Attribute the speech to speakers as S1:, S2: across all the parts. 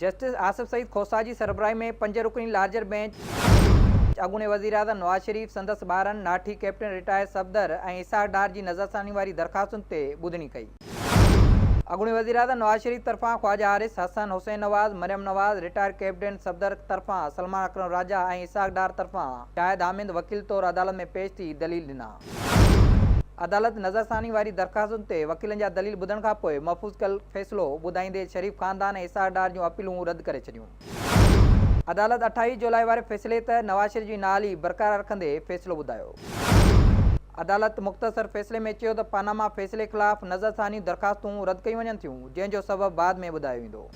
S1: Justice Asif Saeed Khosa जी सरबराही में 5 रुकनी larger bench अॻूणे वज़ीर आज़म नवाज़ शरीफ़ संदसि ॿारनि नाठी कैप्टन रिटायर सफ़दर ऐं इसाक डार जी नज़रसानी वारी दरख़्वास्तुनि ते ॿुधणी कई। अॻूणे वज़ीर आज़म नवाज़ शरीफ़ तरफ़ां ख्वाजा हारिस, हसन हुसैन नवाज़, मरियम नवाज़, रिटायर कैप्टन सफ़दर तरफ़ां सलमान अकरम राजा ऐं इसाक डार तरफ़ां शाहिद हामिद वकील तौरु अदालत में पेश थी दलील ॾिना। अदालत नज़रसानी वारी दरख़्वास्तुनि ते वकीलनि जा दलील ॿुधण खां पोइ महफ़ूज़ कयल फ़ैसिलो ॿुधाईंदे शरीफ़ ख़ानदान ऐं इसाक डार जूं अपीलूं रद्द करे छॾियूं। अदालत 28 जुलाई वारे फ़ैसिले तहत नवाज़ शरीफ़ जी नाली बरक़रार रखंदे फ़ैसिलो ॿुधायो। अदालत मुख़्तसर फ़ैसिले में चयो त पानामा फ़ैसिले ख़िलाफ़ नज़रसानी दरख़्वास्तूं रद्द कयूं वञनि थियूं, जंहिंजो सबबु बाद में ॿुधायो वेंदो।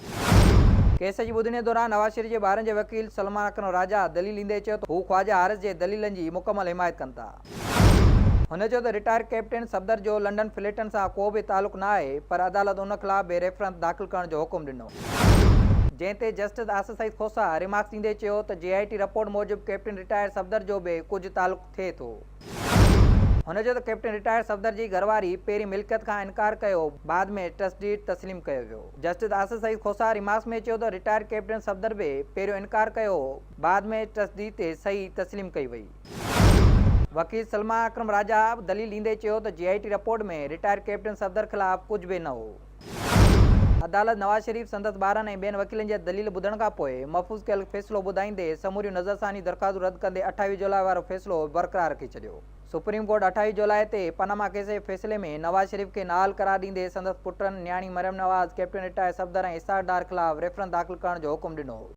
S1: केस जी ॿुधणी दौरान नवाज़ शरीफ़ जे ॿारनि जे वकील सलमान अकरम राजा दलील ॾींदे चयो त हू ख्वाजा हारिस जे दलीलनि जी मुकमल हिमायत कनि था। हुन चयो त रिटायर कैप्टन सफ़दर जो लंडन फ्लैटनि सां को बि तालुक़ु न आहे, पर अदालत उन ख़िलाफ़ बि रेफरेंस दाख़िल करण जो हुकुम ॾिनो, जंहिं ते जस्टिस आसिफ सईद खोसा रिमार्क्स ॾींदे चयो त JIT रिपोर्ट मूजिबि कैप्टन रिटायर सफ़दर जो बि कुझु तालुक़ु थिए थो। हुन चयो त कैप्टन रिटायर सफ़दर जी घरवारी पहिरीं मिल्कियत खां इनकार कयो, बाद में ट्रस्ट डीड तस्लीम कयो वियो। जस्टिस आसिफ सईद खोसा रिमार्क्स में चयो त रिटायर कैप्टन सफ़दर बि पहिरियों इनकार कयो, बाद में ट्रस्ट डीड ते सही तस्लीम कई वई। वकील सलमान अकरम राजा दलील ॾींदे चयो त JIT रिपोर्ट में रिटायर कैप्टन सफ़दर ख़िलाफ़ कुझु बि न हो। अदालत नवाज़ शरीफ़ संदसि ॿारनि ऐं ॿियनि वकीलनि जा दलील ॿुधण खां पोइ महफ़ूज़ कयल फ़ैसिलो ॿुधाईंदे समूरियूं नज़रसानी दरख़्वास्तूं रद्द कंदे 28 जुलाई वारो फ़ैसिलो बरक़रार रखी छॾियो। सुप्रीम कोर्ट 28 जुलाई ते पनामा केस जे फ़ैसिले में नवाज़ शरीफ़ खे नाअहल करार ॾींदे संदसि पुटनि न्याणी मरियम नवाज़, कैप्टन रिटायर सफ़दर ऐं इसाक डार ख़िलाफ़ रेफरेंस दाख़िल करण जो हुकुम ॾिनो।